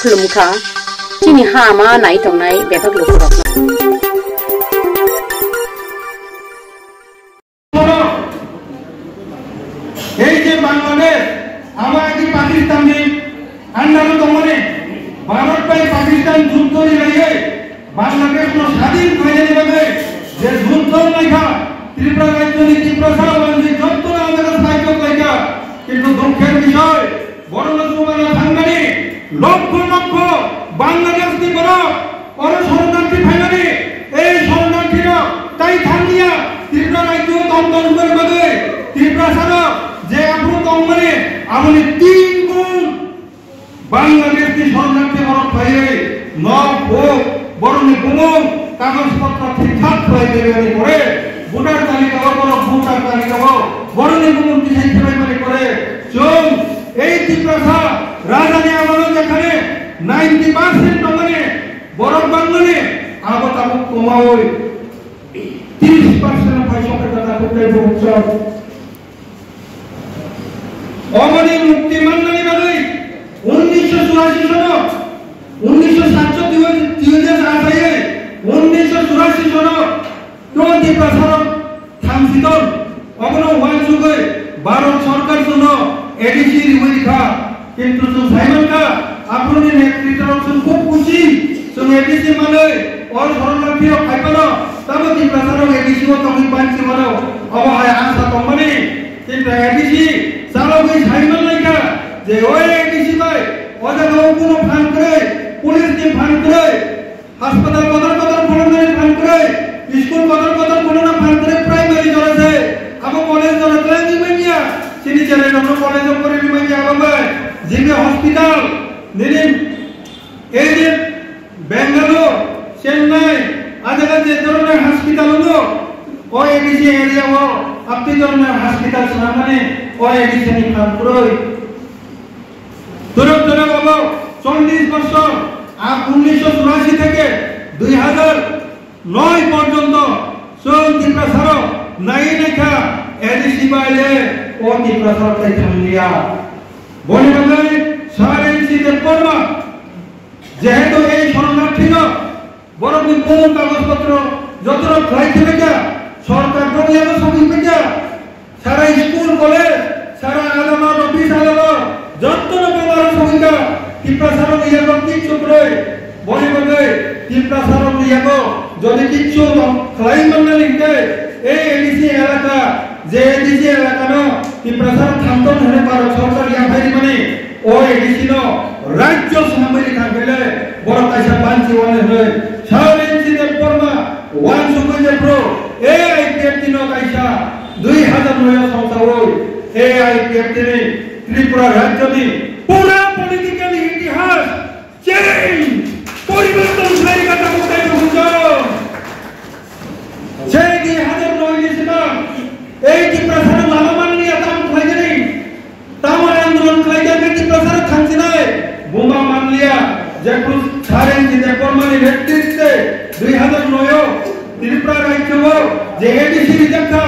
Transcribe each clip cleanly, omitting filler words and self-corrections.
Kulumka, kini hama nai tong nai bebak lukurok. এই যে বাংলাদেশ আমার কি পাকিস্তান নেই আন্দালো তমনে ভারত পাই পাকিস্তান যুদ্ধ নিয়ে বাংলাদেশ নো স্বাধীন হয়ে যাবে যে যুদ্ধ লেখা ত্রিপুরা রাজ্য নীতি প্রশাসন যত আমাদের সাহায্য লেখা কিন্তু দুঃখের বিষয় বড় লোকমানা সাংবাদিক লক্ষ লক্ষ বাংলাদেশ কি বড় বড় শরণার্থী ফাইনালি এই শরণার্থীরা তাই থামিয়া ত্রিপুরা রাজ্য দমদম করে বলে ত্রিপুরা সারা যে আপনি কোম্পানি আমনি 3 গুণ বাংলাদেশ কি শরণার্থী বড় পাইয়ে নব ও বড়নি গুণ কাগজপত্র ঠিকঠাক হয়ে দেবে করে ভোটার তালিকা বড় ভোটার তালিকা বড়নি গুণ কি সেই মানে করে চল এই ত্রিপুরা রাজধানী আমল যেখানে 90% মানে বড় বাংলানে আবার তাকে কমাওই 30% পয়সা টাকা করতে পৌঁছাও অমনি মুক্তি মান্নানি বাদে 1984 সন 1947 2008 1984 সন টোটি প্রসারণ থামছিল অগণ ওয়ান যুগে ভারত সরকার জন্য এডিসি রিওইখা কিন্তু সাইমনকা আপনি নেতৃত্ব খুব খুশি সো এডিসি মানে অল শরণার্থী ফাইপানো তাবতি প্রসারণ এডিসি ও তুমি পাঁচি মানো অবহায় আশা তমনি কিন্তু এডিসি সালগই সাইমন লাইকা যে ওই এডিসি ভাই ওজাগো কোনো ফান করে পুলিশ কে ফান করে হাসপাতাল কদর কদর ফলনারি ফান করে স্কুল কদর কদর ফলনা ফান করে প্রাইমারি জড়াছে আবো কলেজ জড়াছে নিমেনিয়া সিনি চলে নন কলেজ করে নিমেনিয়া বাবা জিবে হসপিটাল নিরিম এই যে বেঙ্গালুরু চেন্নাই আজাগা যে ধরনের হসপিটাল হলো ওই এডিসি এরিয়া ও আপনি ধরনের হসপিটাল সামনে ওই এডিসি নি ফান করে তুরন্ত বাবা 40 বছর 1984 থেকে 2009 পর্যন্ত চলতি প্রসার নাই লেখা এডিসি বাইলে ও তি প্রসার তাই থামিয়া বলে বলে সারা ইনসিডেন্ট করবা যেহেতু এই শরণার্থীরা বড় কোন কাগজপত্র যত ফ্লাই থেকে সরকার প্রক্রিয়া সবই পেজা সারা স্কুল কলেজ সারা আদালত অফিস আদালত যত বাংলার সবইকা ত্রিপ্রাসারণ ইয়াগো কিচ্ছু করে বলে বলে ত্রিপ্রাসারণ ইয়াগো যদি কিচ্ছু ফ্লাই মান্না লিখতে এই এডিসি এলাকা যে এডিসি এলাকা ন ত্রিপ্রাসারণ থামতন হয়ে পারো সরকার ইয়া ভাই মানে ও এডিসি ন রাজ্য সামরিক থাকলে বড় কাইসা পাঁচি ওয়ানে হয়ে সারা ইনসিডেন্ট পরমা ওয়ান সুকুজে প্রো এই আইপিএফ তিন কাইসা 2009 সংস্থাও এই আইপিএফ তিনি ত্রিপুরা রাজ্য নি পুরা পলিটিক্যাল ইতিহাস চেঞ্জ পরিবর্তন হয়ে গেছে কোথায় বুঝছো সেই 2009 নিছিলাম এই কি প্রসার লাভবান নিয়ে তাম খাইনি তামার আন্দোলন খাইতে কি প্রসার খাচ্ছি না বোমা মান লিয়া যে কুছ সারে দিতে পরমানি নেতৃত্বে 2009 ত্রিপুরা রাজ্য যে এডিসি দেখা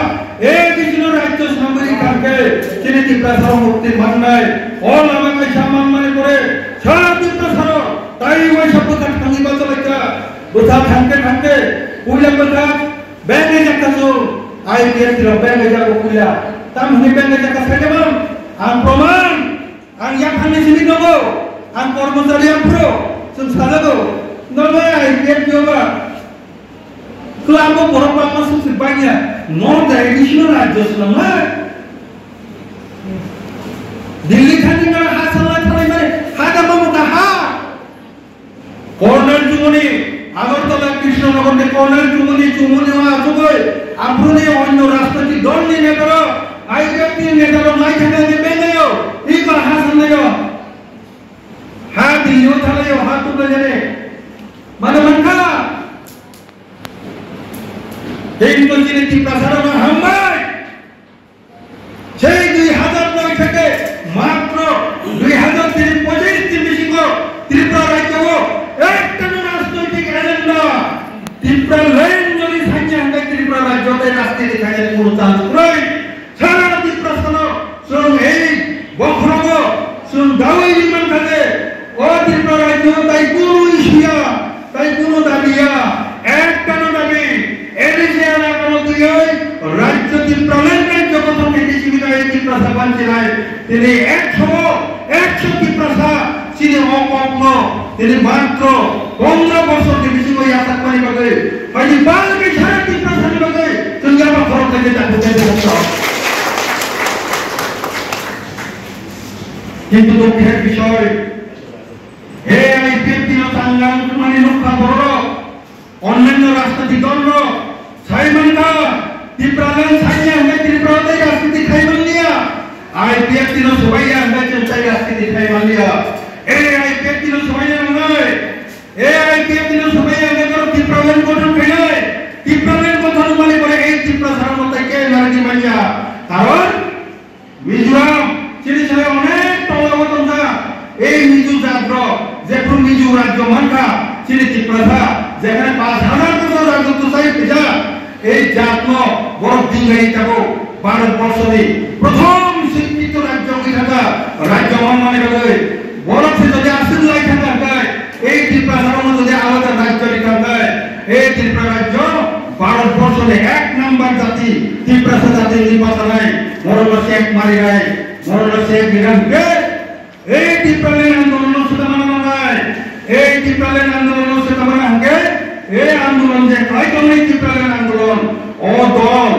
এডিসি রাজ্য সামরিক থাকে তিনি ত্রিপুরা মুক্তি মান্নায় অল আমাকে সম্মান মানে করে সারা ত্রিপুরা তাই ওই সব কথা খাঙ্গি বাচ্চা লেখা বুঝা থাকতে থাকতে পুইলা কথা ব্যাংকে যাচ্ছো আইপিএস ছিল ব্যাংকে যাবো পুইলা তাম হুনি ব্যাংকে যাচ্ছা সেটা আম প্রমাণ আম ইয়া খানে সিমি দেবো আম কর্মচারী আম প্রো সুন সাজাবো নয় IPS দিওবা Kelapa borok masuk sebanyak non tradisional aja selama Delhi kan ini hasil lagi mana ada memuka ha corner cumuni Agartala Krishnanagar de corner cumuni wah juga apune onyo rastrapati dol ni negara IPFT negara mai khana de benayo iba hasil nayo ha Delhi thalayo ha tu jane mana manka কিন্তু যিনি ত্রিপ্রাসার হাম্বাই সেই 2009 থেকে মাত্র 2025 বেশি ত্রিপুরা রাজ্য একটা রাজনৈতিক agenda Tripura line যদি থাকে আমরা ত্রিপুরা রাজ্যতে রাজনীতি থাকে কোনো চান্স নাই সারা ত্রিপুরা সন এই বখরগ সন দাওয়াই নিমান থাকে ও ত্রিপুরা রাজ্য তাই কোনো ইস্যুয়া তাই কোনো দাবিয়া একটা দাবি এডিশনাল আকরদিয় রাজ্য ত্রিপুরার রাজ্য প্রথম ত্রিপুরা ত্রিপুরা বাঞ্চিনায় তিনি 100 ত্রিপুরা তিনি অপগ্ন তিনি মাত্র 15 বছর বেশি ওই আশা করি বলে হয়নি বালকে সারা ত্রিপুরা সারি বলে তুমি আমার ঘর থেকে যাবো কিন্তু দুঃখের বিষয় এই ব্যক্তিগত সংগ্রাম মানে রক্ষা বড় অন্যান্য রাজনৈতিক দল সাইমনটা ত্রিপুরার সাইয়া আমরা ত্রিপুরাতে রাজনীতি খাইমান দিয়া IPFT নো সবাই আমরা চলছে রাজনীতি খাইমান দিয়া এই IPFT নো সবাই নয় এই IPFT নো সবাই আমরা ত্রিপুরার গঠন খাইলে ত্রিপুরার গঠন মানে করে এই ত্রিপুরা সারামতে কে নারী মাইয়া কারণ মিজোরাম চিরিছায় অনেক তলগতন না এই মিজো জাগ্র যেপুর মিজো রাজ্য মানকা চিরি ত্রিপুরা যেখানে 5000 বছর রাজত্ব চাই পেজা এই জাতন বড় দিঙ্গাই যাবো ভারতবর্ষে প্রথম শিক্ষিত রাজ্য হয়ে থাকা রাজ্য মানে গেলে বড় সে যদি আসল লাই থাকা হয় এই ত্রিপুরা যদি আলাদা রাজ্য লিখা হয় এই ত্রিপুরা রাজ্য ভারতবর্ষে 1 নম্বর জাতি ত্রিপুরা জাতি নির্বাচন হয় মরল শেখ মারি রায় মরল শেখ বিরামকে এই ত্রিপুরা আন্দোলন শুধু মানা নয় এই ত্রিপুরা আন্দোলন শুধু মানা হবে এই আন্দোলন যে কাইতলাই ত্রিপুরা আন্দোলন ও দল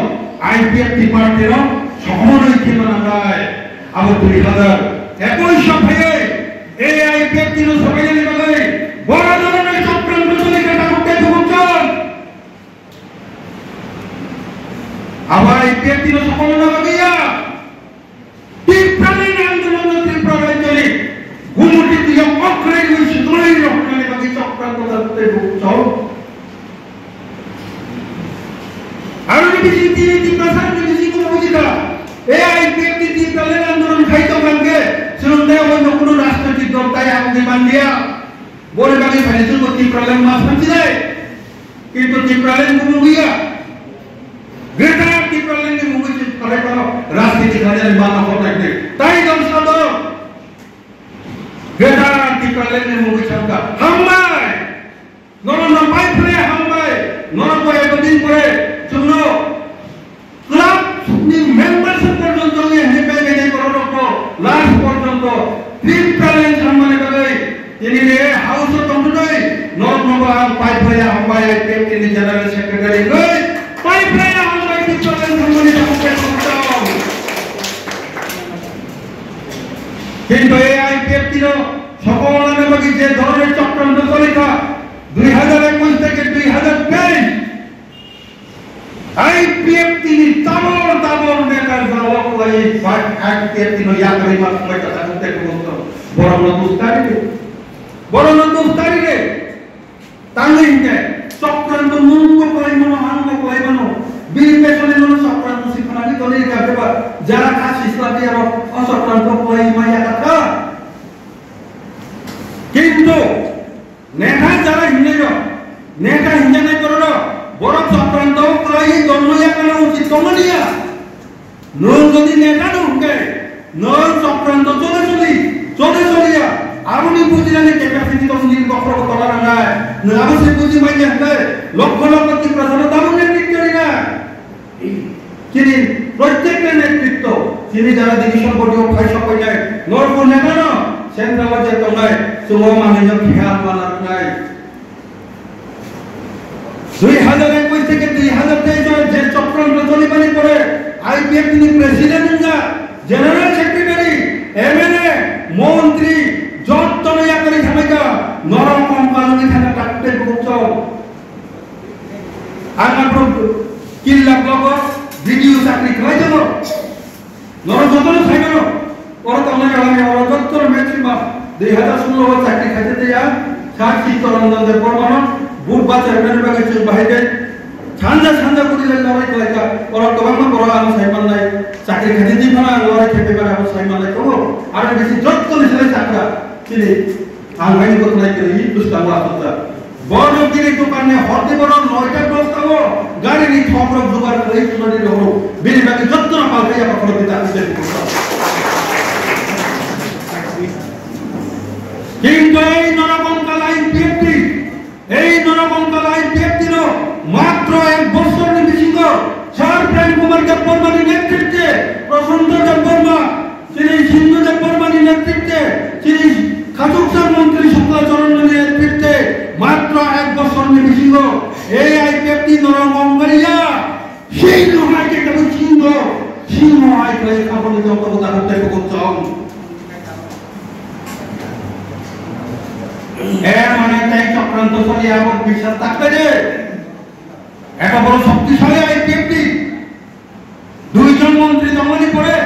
IPFT পার্টির সমন্বয় কি মানা যায় আবার 2021 সালে এই IPFT র সবাই জানি বলে বড় ধরনের চক্রান্ত চলে গেটা করতে খুঁজছেন আবার IPFT র সমন্বয় লাগিয়া ত্রিপুরা আন্দোলন ত্রিপুরা রাজ্যে গুমুটি দিয়ে অক্ষরে হইছে দলাই রক্ষণে বাকি চক্রান্ত করতে খুঁজছেন আর যদি তিনি ত্রিপুরা যদি কোনো বুঝিতা এই IPFT ত্রিপুরা আন্দোলন খাইতো কালকে শুনতে অন্য কোনো রাজনৈতিক দল তাই আমাকে বান্ধিয়া বলে বাকি ফাইনাল ত্রিপুরা মাছ ফাঁচি যায় কিন্তু ত্রিপুরা মুভিয়া গ্রেটার ত্রিপুরা মুভি করে করো রাজনীতি খাজার বানা করতে তাই দল সাদর গ্রেটার ত্রিপুরা মুভি সরকার হামবাই নরম পাইফলে হামবাই নরম করে দিন করে শুনো ক্লাব নি মেম্বারশিপ পর্যন্ত হেপে গেছে করো লাস্ট পর্যন্ত ত্রিপুরা সম্মানে করে তিনি হাউস অফ কন্ট্রোল নরম পাইফলে হামবাই তিনি জেনারেল সেক্রেটারি কই পাইফলে হামবাই ত্রিপুরা সম্মানে করতে কিন্তু এই IPFT র সকল নামে বাকি যে ধরনের চক্রান্ত চলেছে 2021 থেকে 2023 IPFT ni tabor নেতার জবাব কই IPFT নো ইয়াকরি মাস কয়টা থাকতে বলতো বড় নতুস্তারি রে তাঙ্গিনকে চক্রান্ত মুঙ্গ কইমনো হাঙ্গ কইমনো বিবেচনে মনো চক্রান্ত শিখনানি তলে কাটেবা যারা খাস ইসলামী আর অচক্রান্ত কইমায়া কথা কিন্তু নেতা যারা নেতা হিন্দে করো বড় চক্রান্ত কই দন্নয়া কেন উচিত কমনিয়া নন যদি নেতা ঢুকে নন চক্রান্ত চলিয়া আরুনি বুঝিলানে ক্যাপাসিটি তো নির বক্র করা না নাও সে বুঝি মাইয়া হয় লক্ষ লক্ষ কি প্রধান দাম নেতৃত্ব না যিনি প্রত্যেকের নেতৃত্ব যিনি যারা ডিভিশন বডি অফ ফাইভ সবাই যায় নরকো নেতা না সেন্ট্রাল যে তোমরাই সুমো মানে খেয়াল মানার নাই 2021 থেকে যে চক্রান্ত চলিবানি করে আইপিএফ তিনি প্রেসিডেন্ট জেনারেল সেক্রেটারি এমএলএ মন্ত্রী যত ইয়া করে থামেকা নরকম কানুনি থাকা কাটতে বুঝছো আমার কিল্লা ব্লগ ভিডিও চাকরি খাই যাব নর যত থাইগো ওরা তো আমরা আমি ওরা যত ম্যাক্সিমাম 2016 চাকরি খাইতে দেয়া সাক্ষী তরঙ্গদের পরমাণু বুট বাজার মেনে বাগেছে বাইরে ছান্দা ছান্দা করিলে লড়াই করাইকা ওরা তো বাংলা বড় আমি সাইমান নাই চাকরি খাইতে দিই না লড়াই খেতে পারে আমি সাইমান নাই তো আর বেশি যত নিলে চাকরা চিনি আঙ্গানি কত নাই করে এই দুষ্টাঙ্গ আসতা বড় কিনে দোকানে হতে বড় 9টা প্রস্তাব গাড়ি নি ঠকর জোগাড় করে শুনানি হলো বেরি বাকি যত না পাল খাইয়া পকড় দিতে আসছে কিন্তু এই নরকঙ্কাল আইপিএফটি মাত্র 1 বছর নিবিসিঙ্গ স্যার প্রেম কুমার দেববর্মার নেতৃত্বে প্রশান্ত দেববর্মা শ্রী সিন্ধু দেববর্মার নেতৃত্বে শ্রী খাতুকসার মন্ত্রী শুক্লাচরণের নেতৃত্বে মাত্র 1 বছর নিবিসিঙ্গ এই আইপিএফটি নরকঙ্কালিয়া সেই নহাইকে কেন সিংহ আইপিএফ খাবনি জগৎ করতে করছম মানে তাই চক্রান্ত চলে আমার বিশ্বাস থাকবে যে এত বড় শক্তিশালী আইপিএফটি 2 জন মন্ত্রী তমনি পড়ে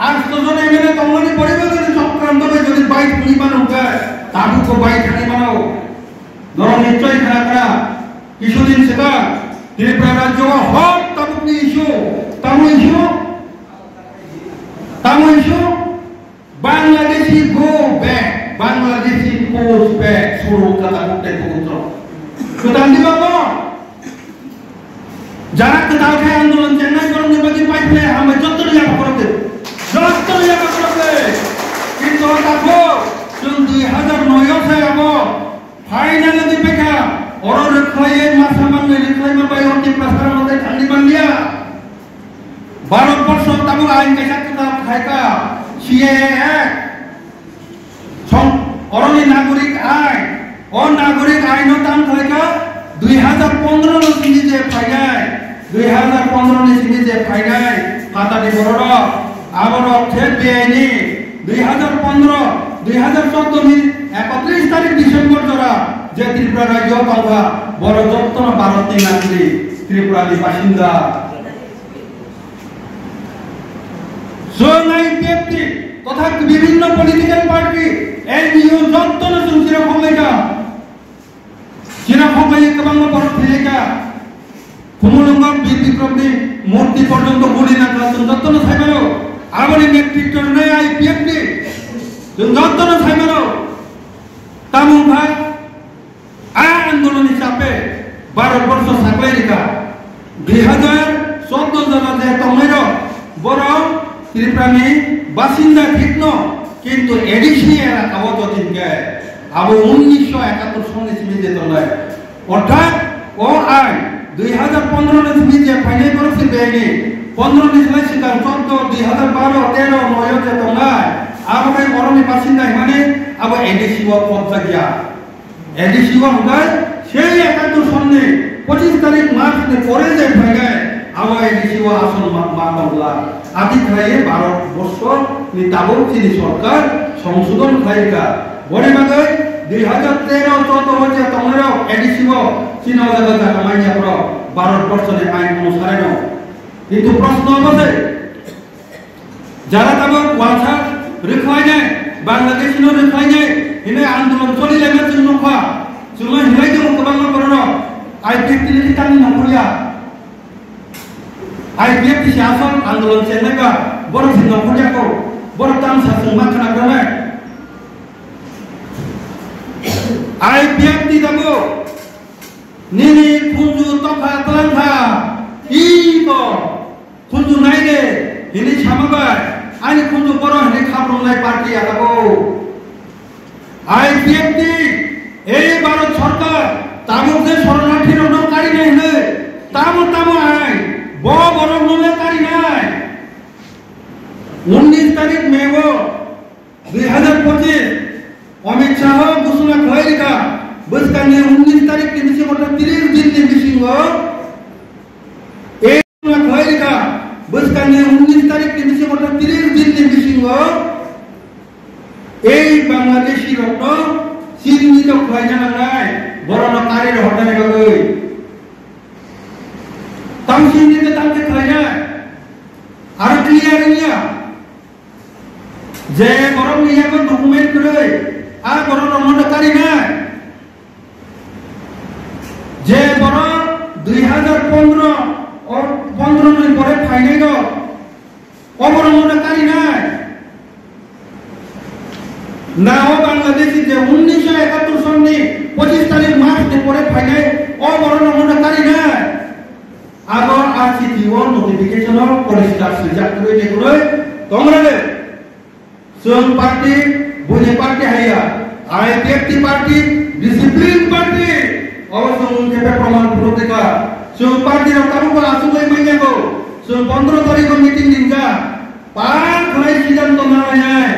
8 জন এমএলএ তমনি পড়বে যদি চক্রান্ত যদি বাইক পরিমাণ উঠায় তাবুকো বাইক খানি বানাও ধরো নিশ্চয়ই খারাপ করা কিছুদিন সেটা ত্রিপুরা রাজ্য হট তাবুকনি ইস্যু তামু issue Bangladeshi go back Bangladeshi পোস্ট ব্যাক শুরু কথা করতে পুত্র সুতরাং বাবা যারা কোথাও খায় আন্দোলন চেন্নাই গরম নির্বাচন পাইলে আমি যত জায়গা করতে কিন্তু দেখো 2009 से अब फाइनल दिपेका और रिक्लाइए मासामान में रिक्लाइए बाय और की प्रस्ताव होते ठंडी बन गया 12 वर्ष तब आइन के साथ किताब खाएगा सीएए অরণ্য নাগরিক আইন ও নাগরিক আইনও তাম থাকা 2015 নো সিনি যে ফাইনাই 2015 নি সিনি যে ফাইনাই কাতাদি বড় আবার অর্থের বেআইনি 2015 2014 নি 31 তারিখ ডিসেম্বর জরা যে ত্রিপুরা রাজ্য পাওয়া বড় যত্ন ভারতী নাগরিক ত্রিপুরার বাসিন্দা সোনাই ব্যক্তি তথা বিভিন্ন পলিটিক্যাল পার্টি এনজিও যত্ন সুচির ফলাইকা চিরাফলাই কেবল বড় ফেলেকা কুমুলঙ্গ বীর বিক্রমনি মূর্তি পর্যন্ত গুলি না যত্ন সাইবারো আবরি নেতৃত্ব নাই আইপিএফটি যত্ন সাইবারো তামুং ভাই আন্দোলন হিসাবে 12 বর্ষ সাকলাইকা 2014 জন যে তমের বড় ত্রিপুরানি বাসিন্দা ঠিক ন কিন্তু এডিসি এলাকাও যদিন গে আবো 1971 সনে সিমিজে তলায় অর্থাৎ ও আইন 2015 নে সিমিজে ফাইনাল করেছে বেনি 15 নে সিলাই সিকার 14 2012 13 9 তে তলায় আবো অরণি বাসিন্দা মানে আবো এডিসি ও পঞ্চাগিয়া এডিসি ও হয় সেই 71 সনে 25 তারিখ মার্চ নে পরে যে ভাগায় আবো এডিসি ও আসল মামলা আদি খাইয়ে 12 বছর নি তাবো চিনি সরকার সংশোধন খাইকা বড় মাগাই 2013 14 হচ্ছে তোমরা এডিসি ও চিনা জায়গা কামাইয়া পড়ো 12 বছরে আইন অনুসারে নাও কিন্তু প্রশ্ন আছে যারা তাবো ওয়ালসা রিফাই নাই বাংলাদেশ নো রিফাই নাই ইনে আন্দোলন চলিলে না চিনখা চুলো হিলাই দেব কবাঙ্গ করো আইপিএফটি নি কানি নকরিয়া আইপিএফটি শাসন আন্দোলন চেন্নাইকা বড় চিহ্ন করিয়া কো বড় তাম শাসন মাখনা করে আইপিএফটি দেবো নিনি খুঁজু তফা তলান্থা ই তো খুঁজু নাই রে হিনি সামাবার আইনি খুঁজু বড় হিনি খাবরলাই পার্টি আদাবো আইপিএফটি এই ভারত সরকার তামুকে শরণার্থী রণকারী নাই হে তামু আই বড় নলেকারী নাই 19 তারিখ মে 2025 অমিত শাহ ঘোষণা করেকা বসকানে 19 তারিখ के बीच में 30 दिन के बीच में Bangladeshi rokno Sini to khaina nangai borono kari hotane bagoi tam sini to tam ke khaina ar clear niya je borom niya ko document kore a borono mona kari na je boro 2015 or 15 nin pore khaina go o borono mona kari na Now Bangladesh is 1971 সনে 25 তারিখ March তে পরে ফাইনে ও বড় নমুনা কারি না আগর আরসিটিও notification পরিষ্কার সুজাত করে দেখুই তোমরা সোম পার্টি বুনে পার্টি হাইয়া আইপিএফটি পার্টি ডিসিপ্লিন পার্টি অবশ্য উনকে প্রমাণ প্রতিকা সোম পার্টি রকারু কো আসুই মাইয়াগো সোম 15 তারিখ মিটিং দিনকা পার খলাই সিদ্ধান্ত না হয়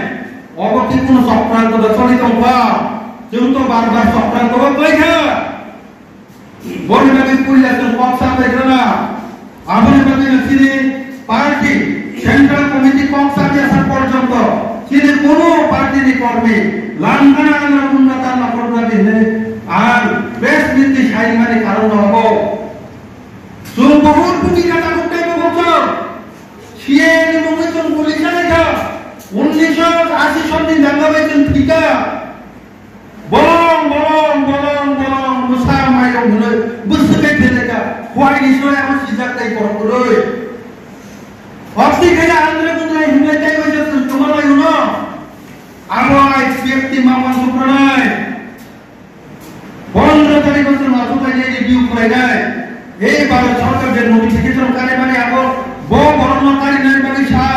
অবধি কোন চক্রান্ত চলিত হওয়া যেহেতু বারবার চক্রান্ত হয়েছে বলিবাগে পুলিশের পক্ষা পেয়েছে না আমাদের সিনে পার্টি সেন্ট্রাল কমিটি পক্ষা আসা পর্যন্ত সিনে কোন পার্টির কর্মী লাঙ্গনা উন্নতা না করতে দিলে আর প্রেস নীতি সাইমানি কারণ হব বহু কোটি টাকা করতে বছর সিএন মঙ্গল পুলিশ লেখা 1980 সনে দাঙ্গা হয়েছে ঠিকা বলং মুসা মাইলো মনে বুঝতে পেরেকা হোয়াই নিশ্চয় আমার সিজাকটাই করবই অপসি খেলা আন্দ্রে বুঝাই হিমেটাই হয়েছে তোমার ইউনো আমার ব্যক্তি মামান সুপ্রণয় 15 তারিখ হচ্ছে মাসুকাই রিভিউ করে যায় এই ভারত সরকার যে নোটিফিকেশন কারে মানে আগো বর্ণকারী নাই বাকি সা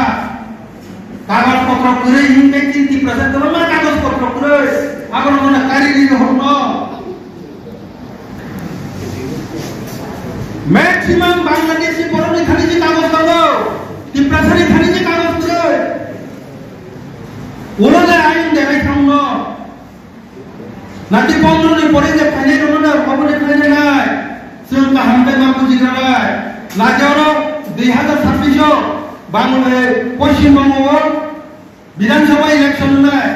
কাগজপত্র করে হিন্দে চিন্তি প্রচার করো না কাগজপত্র করে আবার মনে কারি নিয়ে হল ম্যাক্সিমাম বাংলাদেশি পরনে খালি যে কাগজ করো তিপ্রাসারি খালি যে কাগজ করে ওরা আইন দেখাই থামল নাকি 15 দিন পরে যে ফাইনাল হলো না খবরে ফাইনাল নাই সেটা হামবে বাবু জিগায় না যাওয়ার 2026 বাংলাদেশ পশ্চিমবঙ্গ বিধানসভা ইলেকশন নাই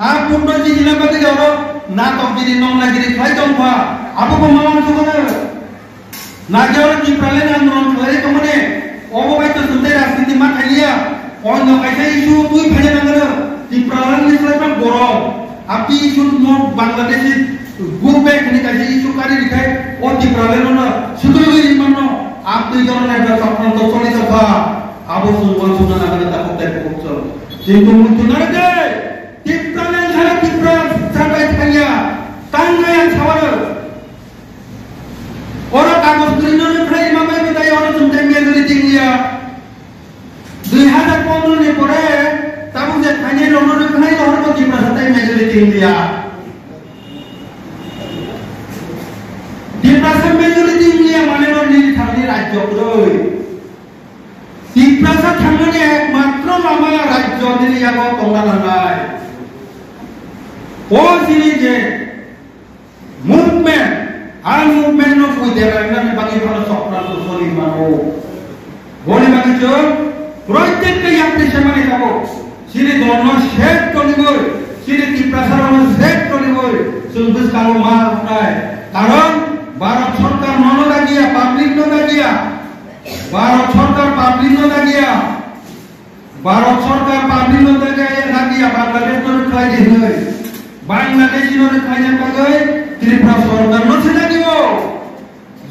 আর পূর্ণজি জেলাপতি যাওয়ার না তকগিরি নংলাগিরি খাই দংফা আবুকো মামন সুগনে না যাওয়ার কি প্রালেন আন্দোলন করে তমনে অববাইত সুন্দর রাজনীতি মা খাইয়া অন্য কাইসা ইস্যু তুই ফেলে না কি প্রালেন নিসলাইবা গরম আপনি ইস্যু বাংলাদেশে গ্রুপে এখানে কাইসা ইস্যু কারি লিখায় ও কি প্রালেন না শুধু মানো আপনি ধরনের একটা চক্রান্ত চলিত ভা আবশ্যক বলছনা না করে তা করতে করছো কিন্তু মুক্তি না দে তীব্রলেন ছাড়া তীব্র ছাড়াই খাইয়া টাঙ্গায়া ছাওয়ার ওরা কাগজ দুইজনে ফ্রাই মামে বিদায় ওরা তুমি মেজরি দিঙ্গিয়া 2015 নে পরে তাবু যে ফাইনাল অনুরোধ নাই হরব তীব্র সাথে মেজরি দিঙ্গিয়া তীব্র সাথে মেজরি দিঙ্গিয়া মানে নি থানি রাজ্য কই তীব্রতা থামনে একমাত্র নামা রাজ্য দিলিয়াগো কংলা নাই ও সিরিজে মুভমেন্ট আর মুভমেন্ট নো কই দেবা না বাকি ভালো চক্রান্ত চলি মানো বলে বাকি তো প্রত্যেককে আপনি সামনে যাব সিরি দর্ণ সেট করিব সিরি তীব্রতার সেট করিব সুন্দর কালো মা উঠায় কারণ ভারত সরকার ননদা গিয়া পাবলিক নদা গিয়া ভারত সরকার পাবলিক নদা গিয়া ভারত সরকার পাবলিক নদা গিয়া বাংলাদেশ নদী খাই দিয়ে বাংলাদেশি নদী খাই না পাগে ত্রিপুরা সরকার নথি লাগিব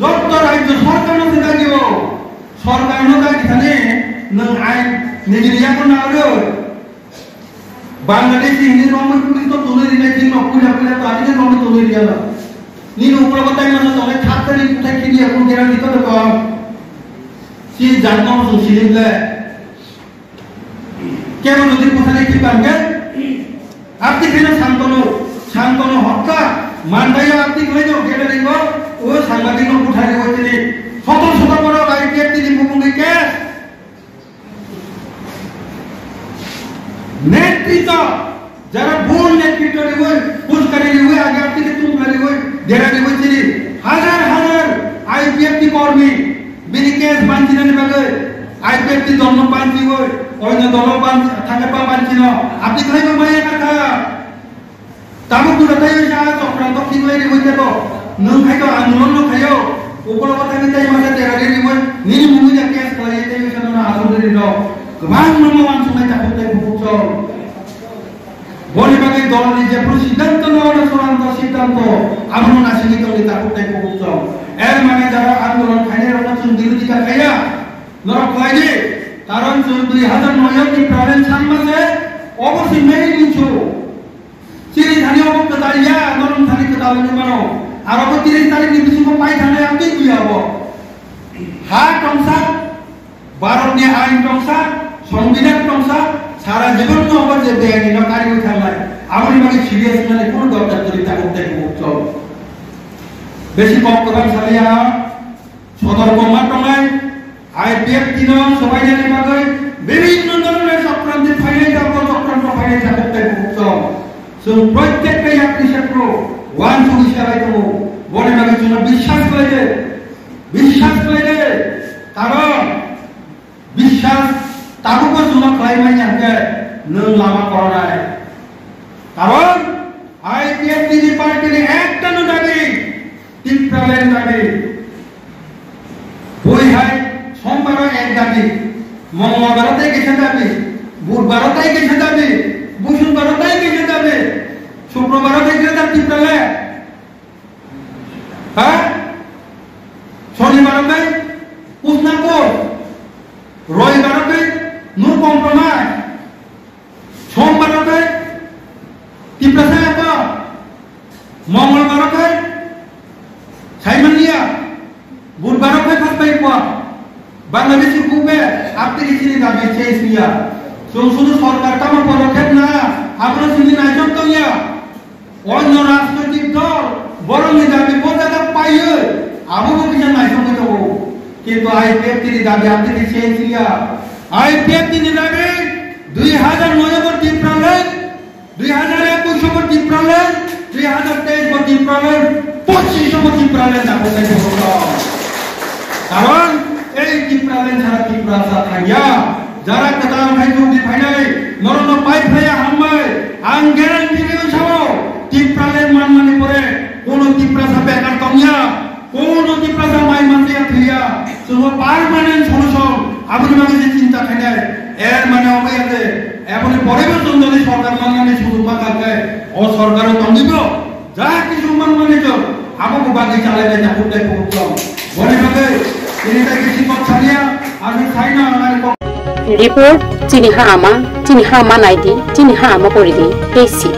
যত রাজ্য সরকার নথি লাগিব সরকার নদা এখানে নং আইন নিগিরিয়া কোন আরো বাংলাদেশি হিন্দি রমন পুলিশ তো তুলে দিলে কি নকুলা পুলা তো আগে রমন তুলে দিয়া না নিন উপরগতাই মানে তলে ছাত্রী কোথায় কি দিয়া কোন গ্যারান্টি তো কম সি জানো সুশীললে কেমন নদীর কোথায় কি পানগে আপনি কেন শান্তনু হত্যা মানদাইয়া আপনি কইনো গেলে দিব ও সাংবাদিক কোথায় হইছে শত শত বড় আইপিএফ তিনি মুকুঙ্গি কেস নেতৃত্ব যারা ভুল নেতৃত্ব দিব পুষ্কারি দিব আগে আপনি তুমি দিব গেলে দিব চিনি হাজার হাজার আইপিএফ কর্মী বিনিকেস বাঞ্চিনানি বাগে আইপিএফ দল বাঞ্চি গই অন্য দল বাঞ্চি থাকে পা বাঞ্চি ন আপনি কইবে মাইয়া কথা Tamu kuda tayo siya cokran to kinway ni wite ko. Nung kayo anulo kayo. Upolo ko tayo tayo masa terari ni mo. Nini mo niya kes kaya tayo siya na aso diri do. Kemang naman sumay takot tayo bukso. Boleh pakai dolar di presiden tu orang seorang presiden tu, amun nasi itu kita kutai bukso. Mana jara andolan kaya orang sendiri jika kaya, norok lagi. Taran sendiri hazar noyok di provinsi sama se, obat si main lucu. Ciri thani obat ketariya, norok thani ketariya mana? Arab ciri thani di bising pai thani yang tinggi ya bo. Hak tongsa, baratnya ain tongsa, সংবিধান tongsa. সারা জীবন তো আবার যে দেয়নি না কারি উঠালাই আমি মানে serious মানে কোন দরকার করি তা করতে চল বেশি কম প্রধান সালিয়া সতর্ক মাত্রায় আইপিএফ দিন সবাই জানে মাগে বিভিন্ন ধরনের চক্রান্তে ফাইনাল যাব চক্রান্ত ফাইনাল করতে চল সো প্রত্যেকটাই আপনি ছাত্র ওয়ান টু ইশারায় তো বলে মাগে জন্য বিশ্বাস করে কারণ বিশ্বাস tamu ko cuma kelaiman yang ke lama corona kawan IPF di parti ini ekta nu dagi tipralen dagi boi hai sombaro ek dagi mongolbaro tai ke dabi budbaro tai ke dabi bushunbaro tai ke dabi শুক্রবারও দেখলে তার তিপ্রালে হ্যাঁ শনিবারও উষ্ণাপুর রবিবারও no compromise. সোমবারকে Tiprasa apa? মঙ্গলবারকে সাইমানিয়া বুধবারকে ফাসবাই কোয়া বাংলাদেশি কুবে আপনি কিসিনি দাবি চেয়েছিয়া শুধু সরকার কাম পদক্ষেপ না আপনারা শুধু নাইজন তো ইয়া অন্য রাজনৈতিক দল বড় দাবি বোঝাটা পাইয়ে আবু কিছু নাইজন তো কিন্তু আইপিএফ তিনি দাবি আপনি চেয়েছিয়া IPF di Nilabe 2009 पर तिप्रालन 2021 पर तिप्रालन 2023 पर तिप्रालन 25 पर तिप्रालन dapat saya beritahu. Kawan, tipralan cara tiprasa kaya, jarak ketahuan hidup di final, norono pipe saya hambai, anggaran tidak usah. Tipralan mana ni pore, kono tiprasa bekar tongya, kono tiprasa main mandia thia, semua permanent solution. আপনি মানে যে চিন্তা খাইলে এর মানে অবয়াতে এখন পরিবর্তন যদি সরকার মানে শুধু পাকাতে ও সরকারও তঙ্গিব যা কিছু মানে তো আমাকে বাকি চালাবে না করতে প্রবলেম বলে ভাবে এটা কিছু কথা নিয়া আমি খাই না রিপোর্ট চিনিহা আমা নাইদি চিনিহা আমা পরিদি এসি